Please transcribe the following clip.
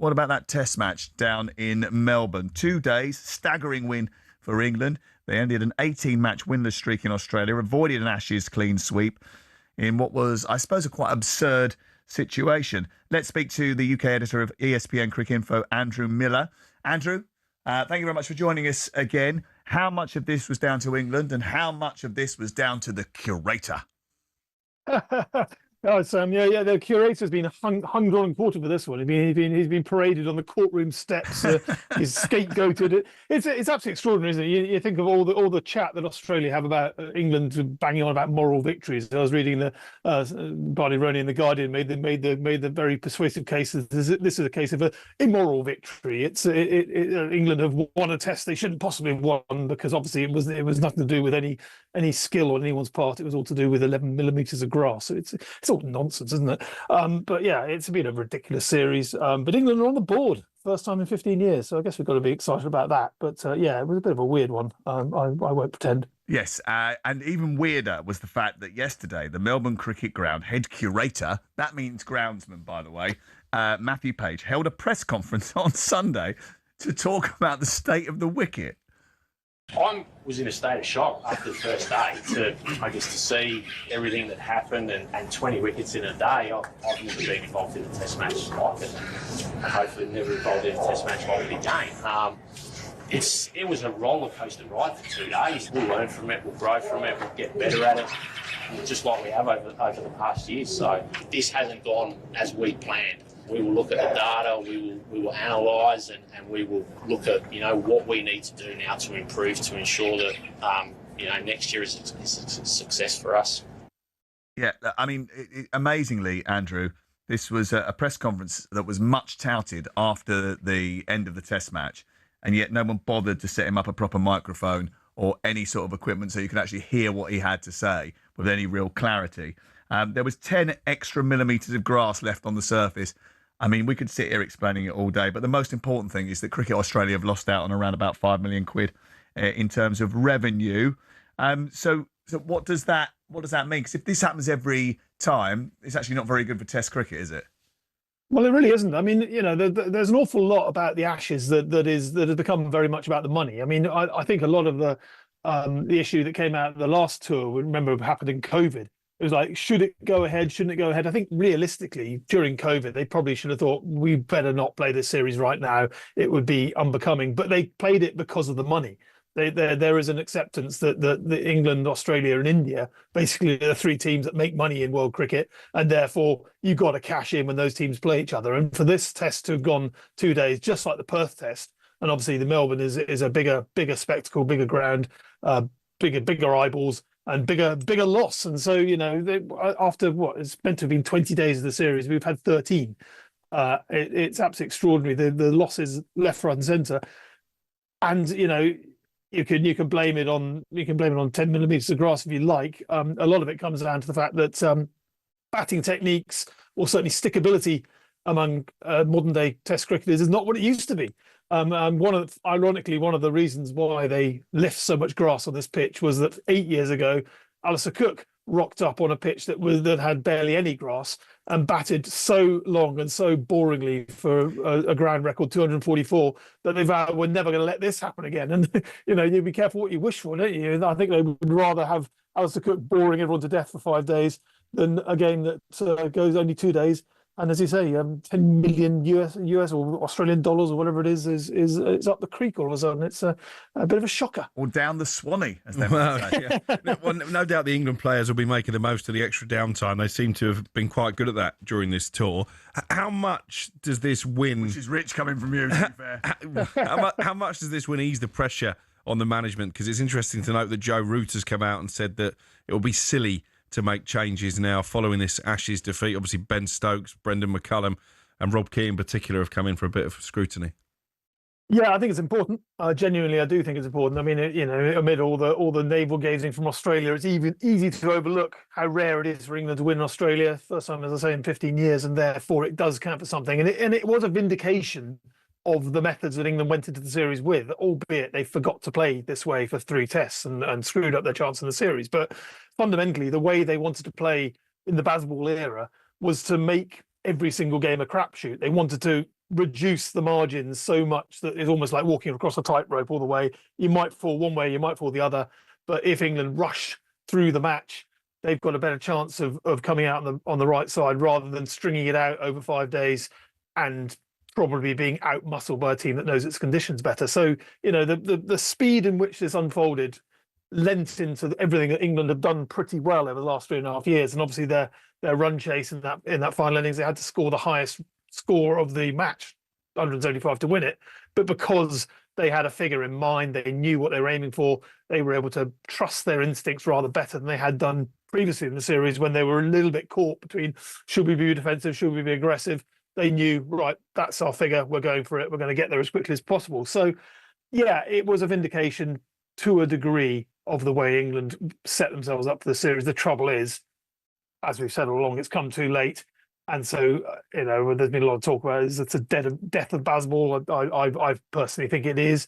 what about that test match down in Melbourne? 2 days, staggering win for England. They ended an 18-match winless streak in Australia, avoided an Ashes clean sweep in what was, I suppose, a quite absurd situation. Let's speak to the UK editor of ESPNCricinfo, Andrew Miller. Andrew, thank you very much for joining us again. How much of this was down to England and how much of this was down to the Curator? Oh, Sam, yeah. The Curator's been hung, drawn, and quartered for this one. He's been paraded on the courtroom steps. He's scapegoated. It's absolutely extraordinary, isn't it? You think of all the chat that Australia have about England banging on about moral victories. I was reading the Barney Roney in the Guardian made the very persuasive case that this is a case of an immoral victory. England have won a test they shouldn't possibly have won because obviously it was nothing to do with any skill on anyone's part. It was all to do with 11 millimeters of grass. So it's all nonsense, isn't it? But yeah, it's been a ridiculous series. But England are on the board, first time in 15 years. So I guess we've got to be excited about that. But yeah, it was a bit of a weird one. I won't pretend. Yes, and even weirder was the fact that yesterday, the Melbourne Cricket Ground head curator, that means groundsman, by the way, Matthew Page, held a press conference on Sunday to talk about the state of the wicket. I was in a state of shock after the first day to see everything that happened and 20 wickets in a day. I've never been involved in a test match like it, and hopefully never involved in a test match like it again. It was a roller coaster ride for 2 days. We'll learn from it, we'll grow from it, we'll get better at it, just like we have over the past years. So this hasn't gone as we planned. We will look at the data, we will analyse and we will look at, what we need to do now to improve to ensure that, next year is a success for us. Yeah, I mean, amazingly, Andrew, this was a press conference that was much touted after the end of the test match, and yet no one bothered to set him up a proper microphone or any sort of equipment so you could actually hear what he had to say with any real clarity. There was 10 extra millimetres of grass left on the surface. I mean, we could sit here explaining it all day, but the most important thing is that Cricket Australia have lost out on around about £5 million in terms of revenue. So what does that mean? Because if this happens every time, it's actually not very good for Test cricket, is it? Well, it really isn't. I mean, there's an awful lot about the Ashes that has become very much about the money. I mean, I think a lot of the issue that came out of the last tour, remember, happened in COVID. It was like, should it go ahead? Shouldn't it go ahead? I think realistically, during COVID, they probably should have thought, we better not play this series right now. It would be unbecoming. But they played it because of the money. There is an acceptance that the England, Australia and India, basically the three teams that make money in world cricket. And therefore, you've got to cash in when those teams play each other. And for this test to have gone 2 days, just like the Perth test, and obviously the Melbourne is a bigger spectacle, bigger ground, bigger eyeballs, and bigger loss. And so, after what is meant to have been 20 days of the series, we've had 13. It's absolutely extraordinary. The losses left, right, and centre. And you can blame it on 10 millimetres of grass if you like. A lot of it comes down to the fact that batting techniques, or certainly stickability among modern day Test cricketers, is not what it used to be. Ironically, one of the reasons why they left so much grass on this pitch was that 8 years ago, Alistair Cook rocked up on a pitch that had barely any grass and batted so long and so boringly for a ground record 244 that they vowed, we're never going to let this happen again. And you be careful what you wish for, don't you? I think they would rather have Alistair Cook boring everyone to death for 5 days than a game that goes only 2 days. And as you say, 10 million US or Australian dollars or whatever it is it's up the creek all of a sudden. It's a bit of a shocker. Or down the Swanee, as they might say. Yeah. Well, no doubt the England players will be making the most of the extra downtime. They seem to have been quite good at that during this tour. How much does this win... Which is rich coming from you, to be fair. How much does this win ease the pressure on the management? Because it's interesting to note that Joe Root has come out and said that it will be silly to make changes now following this Ashes defeat. Obviously, Ben Stokes, Brendan McCullum and Rob Key in particular have come in for a bit of scrutiny. Yeah, I think it's important. Genuinely, I do think it's important. I mean, amid all the navel gazing from Australia, it's even easy to overlook how rare it is for England to win in Australia. First time, as I say, in 15 years, and therefore it does count for something. And it was a vindication of the methods that England went into the series with, albeit they forgot to play this way for 3 tests and screwed up their chance in the series. But fundamentally, the way they wanted to play in the Bazball era was to make every single game a crapshoot. They wanted to reduce the margins so much that it's almost like walking across a tightrope all the way. You might fall one way, you might fall the other, but if England rush through the match, they've got a better chance of coming out on the right side rather than stringing it out over 5 days and probably being out-muscled by a team that knows its conditions better. So, you know, the speed in which this unfolded lent into everything that England have done pretty well over the last 3.5 years. And obviously their run chase in that final innings, they had to score the highest score of the match, 175 to win it. But because they had a figure in mind, they knew what they were aiming for, they were able to trust their instincts rather better than they had done previously in the series when they were a little bit caught between should we be defensive, should we be aggressive. They knew, right, that's our figure, we're going for it, we're going to get there as quickly as possible. So, yeah, it was a vindication to a degree of the way England set themselves up for the series. The trouble is, as we've said all along, it's come too late. And so, you know, there's been a lot of talk about it. It's a death of Bazball. I personally think it is.